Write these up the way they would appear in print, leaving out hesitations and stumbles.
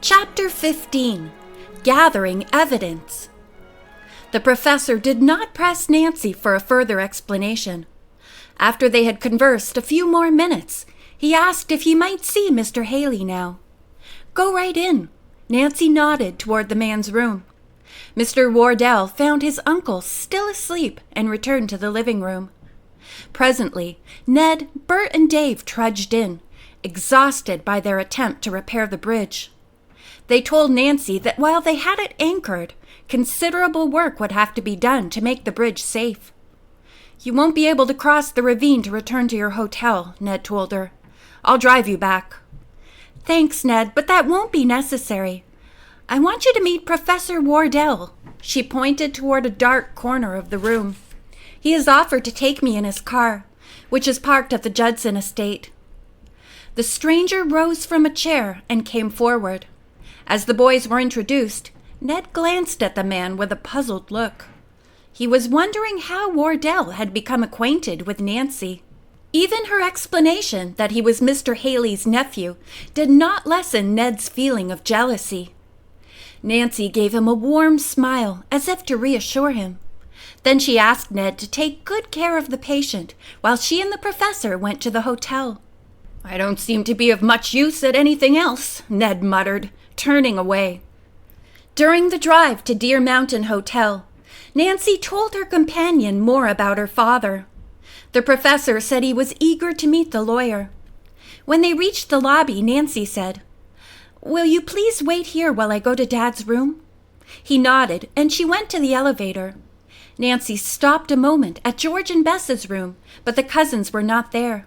Chapter 15. Gathering Evidence. The professor did not press Nancy for a further explanation. After they had conversed a few more minutes, he asked if he might see Mr. Haley now. "Go right in." Nancy nodded toward the man's room. Mr. Wardell found his uncle still asleep and returned to the living room. Presently, Ned, Bert, and Dave trudged in, exhausted by their attempt to repair the bridge. They told Nancy that while they had it anchored, considerable work would have to be done to make the bridge safe. "You won't be able to cross the ravine to return to your hotel," Ned told her. "I'll drive you back." "Thanks, Ned, but that won't be necessary. I want you to meet Professor Wardell." She pointed toward a dark corner of the room. "He has offered to take me in his car, which is parked at the Judson estate." The stranger rose from a chair and came forward. As the boys were introduced, Ned glanced at the man with a puzzled look. He was wondering how Wardell had become acquainted with Nancy. Even her explanation that he was Mr. Haley's nephew did not lessen Ned's feeling of jealousy. Nancy gave him a warm smile, as if to reassure him. Then she asked Ned to take good care of the patient while she and the professor went to the hotel. "I don't seem to be of much use at anything else," Ned muttered, turning away. During the drive to Deer Mountain Hotel, Nancy told her companion more about her father. The professor said he was eager to meet the lawyer. When they reached the lobby, Nancy said, "Will you please wait here while I go to Dad's room?" He nodded, and she went to the elevator. Nancy stopped a moment at George and Bess's room, but the cousins were not there.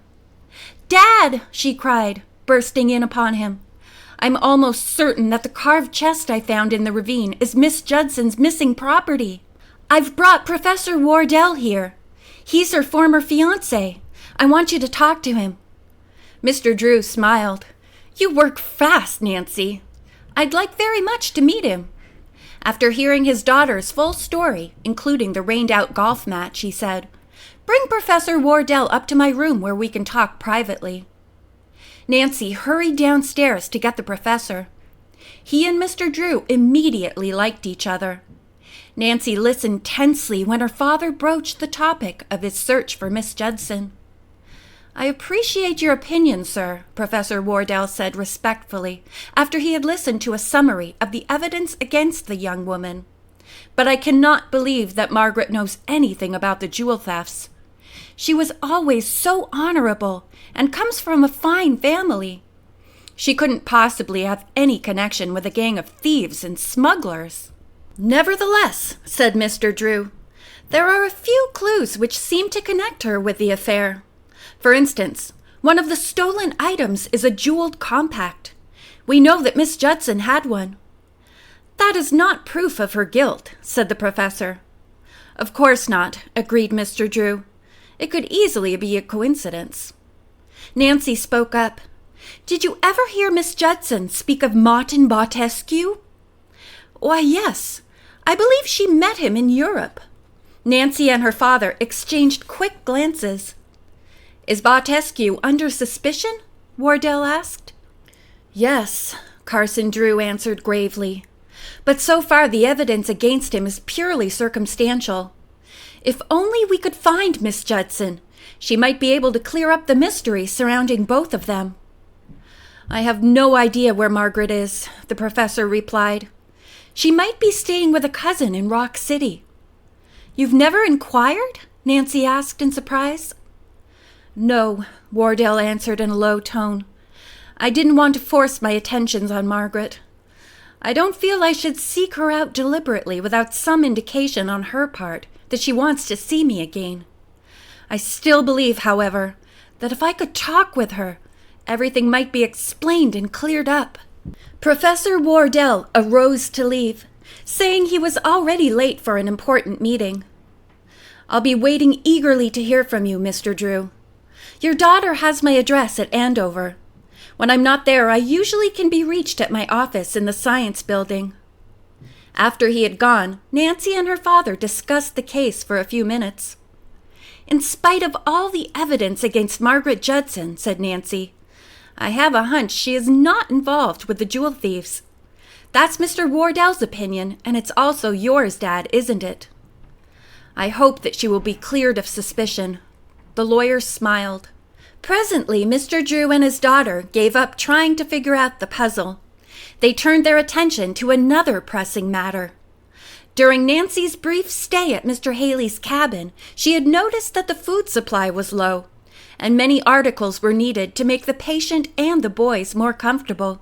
"Dad!" she cried, bursting in upon him. "I'm almost certain that the carved chest I found in the ravine is Miss Judson's missing property. I've brought Professor Wardell here. He's her former fiancé. I want you to talk to him." Mr. Drew smiled. "You work fast, Nancy. I'd like very much to meet him." After hearing his daughter's full story, including the rained-out golf match, he said, "Bring Professor Wardell up to my room where we can talk privately." Nancy hurried downstairs to get the professor. He and Mr. Drew immediately liked each other. Nancy listened tensely when her father broached the topic of his search for Miss Judson. "I appreciate your opinion, sir," Professor Wardell said respectfully, after he had listened to a summary of the evidence against the young woman. "But I cannot believe that Margaret knows anything about the jewel thefts. She was always so honorable and comes from a fine family. She couldn't possibly have any connection with a gang of thieves and smugglers." "Nevertheless," said Mr. Drew, "there are a few clues which seem to connect her with the affair. For instance, one of the stolen items is a jeweled compact. We know that Miss Judson had one." "That is not proof of her guilt," said the professor. "Of course not," agreed Mr. Drew. "It could easily be a coincidence." Nancy spoke up. "Did you ever hear Miss Judson speak of Martin Bartescu?" "Why, yes. I believe she met him in Europe." Nancy and her father exchanged quick glances. "Is Bartescu under suspicion?" Wardell asked. "Yes," Carson Drew answered gravely. "But so far the evidence against him is purely circumstantial. If only we could find Miss Judson, she might be able to clear up the mystery surrounding both of them." "I have no idea where Margaret is," the professor replied. "She might be staying with a cousin in Rock City." "You've never inquired?" Nancy asked in surprise. "No," Wardell answered in a low tone. "I didn't want to force my attentions on Margaret. I don't feel I should seek her out deliberately without some indication on her part that she wants to see me again. I still believe, however, that if I could talk with her, everything might be explained and cleared up." Professor Wardell arose to leave, saying he was already late for an important meeting. "I'll be waiting eagerly to hear from you, Mr. Drew. Your daughter has my address at Andover. When I'm not there, I usually can be reached at my office in the Science Building." After he had gone, Nancy and her father discussed the case for a few minutes. "In spite of all the evidence against Margaret Judson," said Nancy, "I have a hunch she is not involved with the jewel thieves. That's Mr. Wardell's opinion, and it's also yours, Dad, isn't it? I hope that she will be cleared of suspicion. The lawyer smiled. Presently, Mr. Drew and his daughter gave up trying to figure out the puzzle. They turned their attention to another pressing matter. During Nancy's brief stay at Mr. Haley's cabin, she had noticed that the food supply was low, and many articles were needed to make the patient and the boys more comfortable.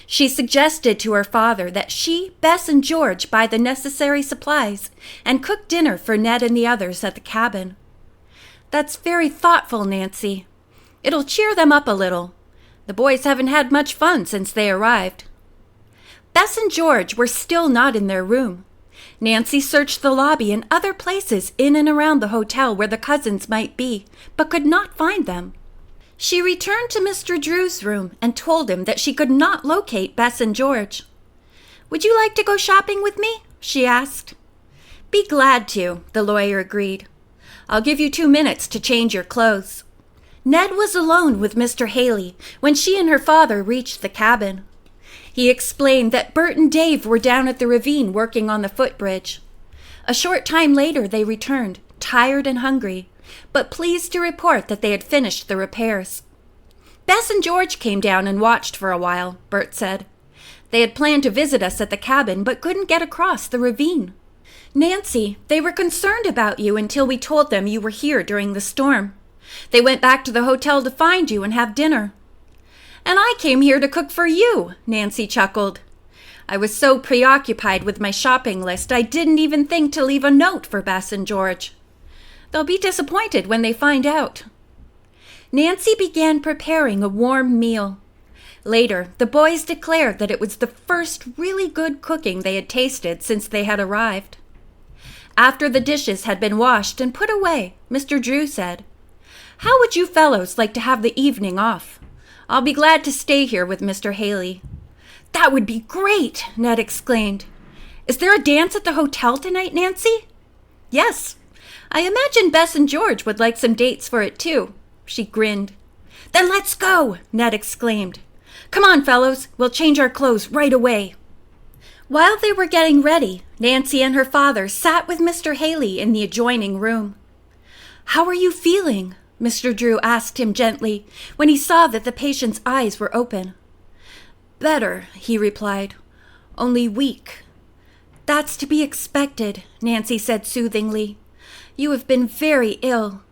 She suggested to her father that she, Bess, and George buy the necessary supplies and cook dinner for Ned and the others at the cabin. That's very thoughtful, Nancy. It'll cheer them up a little. The boys haven't had much fun since they arrived. Bess and George were still not in their room. Nancy searched the lobby and other places in and around the hotel where the cousins might be, but could not find them. She returned to Mr. Drew's room and told him that she could not locate Bess and George. "Would you like to go shopping with me?" she asked. "Be glad to," the lawyer agreed. "I'll give you 2 minutes to change your clothes." Ned was alone with Mr. Haley when she and her father reached the cabin. He explained that Bert and Dave were down at the ravine working on the footbridge. A short time later they returned, tired and hungry, but pleased to report that they had finished the repairs. "Bess and George came down and watched for a while," Bert said. "They had planned to visit us at the cabin but couldn't get across the ravine. Nancy, they were concerned about you until we told them you were here during the storm. They went back to the hotel to find you and have dinner." "And I came here to cook for you," Nancy chuckled. "I was so preoccupied with my shopping list I didn't even think to leave a note for Bess and George. They'll be disappointed when they find out." Nancy began preparing a warm meal. Later, the boys declared that it was the first really good cooking they had tasted since they had arrived. After the dishes had been washed and put away, Mr. Drew said, "How would you fellows like to have the evening off? I'll be glad to stay here with Mr. Haley." "That would be great!" Ned exclaimed. "Is there a dance at the hotel tonight, Nancy?" "Yes. I imagine Bess and George would like some dates for it, too." She grinned. "Then let's go!" Ned exclaimed. "Come on, fellows. We'll change our clothes right away." While they were getting ready, Nancy and her father sat with Mr. Haley in the adjoining room. "How are you feeling?" Mr. Drew asked him gently when he saw that the patient's eyes were open. "Better," he replied. "Only weak." "That's to be expected," Nancy said soothingly. "You have been very ill.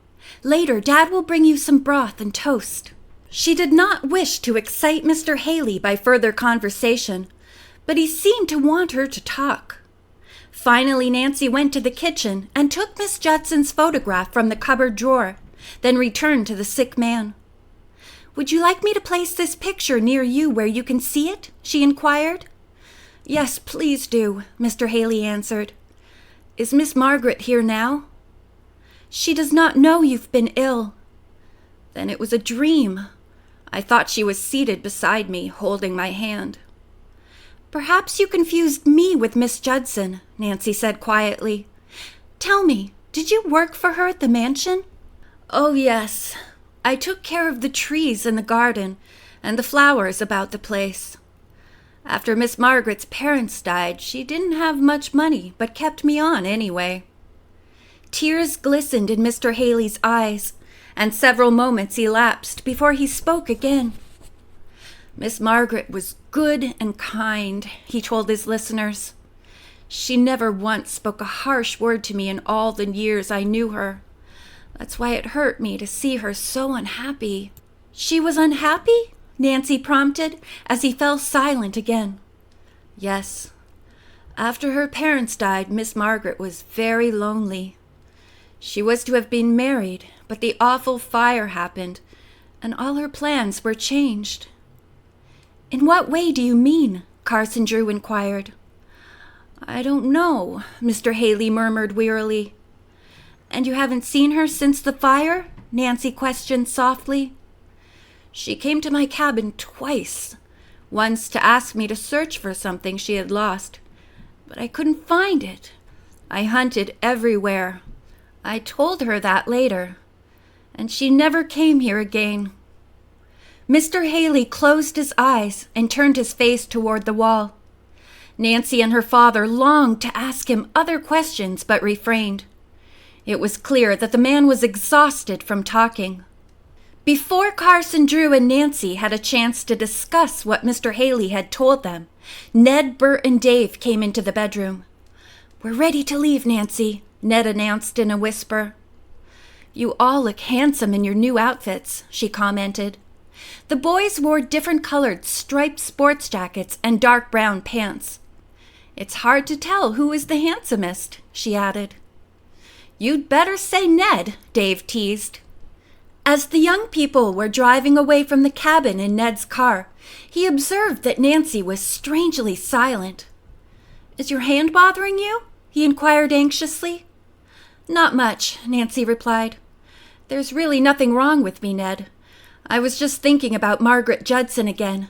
Later, Dad will bring you some broth and toast." She did not wish to excite Mr. Haley by further conversation, but he seemed to want her to talk. Finally, Nancy went to the kitchen and took Miss Judson's photograph from the cupboard drawer, then returned to the sick man. "Would you like me to place this picture near you where you can see it?" she inquired. "Yes, please do," Mr. Haley answered. "Is Miss Margaret here now?" "She does not know you've been ill." "Then it was a dream. I thought she was seated beside me, holding my hand." "Perhaps you confused me with Miss Judson," Nancy said quietly. "Tell me, did you work for her at the mansion?" "Oh, yes. I took care of the trees in the garden and the flowers about the place. After Miss Margaret's parents died, she didn't have much money, but kept me on anyway." Tears glistened in Mr. Haley's eyes, and several moments elapsed before he spoke again. "Miss Margaret was good and kind," he told his listeners. "She never once spoke a harsh word to me in all the years I knew her. That's why it hurt me to see her so unhappy." "She was unhappy?" Nancy prompted as he fell silent again. "Yes. After her parents died, Miss Margaret was very lonely. She was to have been married, but the awful fire happened, and all her plans were changed." "In what way do you mean?" Carson Drew inquired. "I don't know," Mr. Haley murmured wearily. "And you haven't seen her since the fire?" Nancy questioned softly. "She came to my cabin twice, once to ask me to search for something she had lost, but I couldn't find it. I hunted everywhere. I told her that later, and she never came here again." Mr. Haley closed his eyes and turned his face toward the wall. Nancy and her father longed to ask him other questions but refrained. It was clear that the man was exhausted from talking. Before Carson, Drew, and Nancy had a chance to discuss what Mr. Haley had told them, Ned, Bert, and Dave came into the bedroom. "We're ready to leave, Nancy," Ned announced in a whisper. "You all look handsome in your new outfits," she commented. The boys wore different-colored striped sports jackets and dark brown pants. "It's hard to tell who is the handsomest," she added. "You'd better say Ned," Dave teased. As the young people were driving away from the cabin in Ned's car, he observed that Nancy was strangely silent. "Is your hand bothering you?" he inquired anxiously. "Not much," Nancy replied. "There's really nothing wrong with me, Ned. I was just thinking about Margaret Judson again.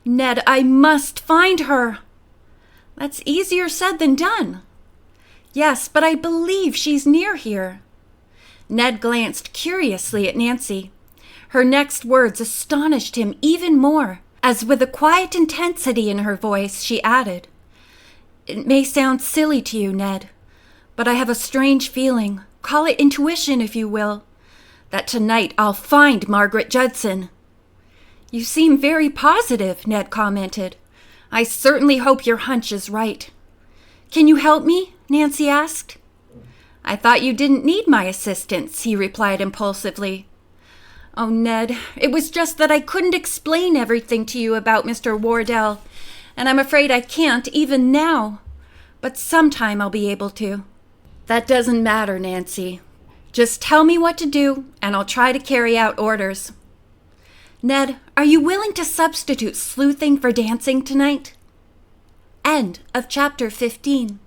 Ned, I must find her." "That's easier said than done." "Yes, but I believe she's near here." Ned glanced curiously at Nancy. Her next words astonished him even more, as with a quiet intensity in her voice, she added, "It may sound silly to you, Ned, but I have a strange feeling, call it intuition if you will, that tonight I'll find Margaret Judson." "You seem very positive," Ned commented. "I certainly hope your hunch is right." "Can you help me?" Nancy asked. "I thought you didn't need my assistance," he replied impulsively. "Oh, Ned, it was just that I couldn't explain everything to you about Mr. Wardell, and I'm afraid I can't even now. But sometime I'll be able to." "That doesn't matter, Nancy. Just tell me what to do, and I'll try to carry out orders." "Ned, are you willing to substitute sleuthing for dancing tonight?" End of chapter 15.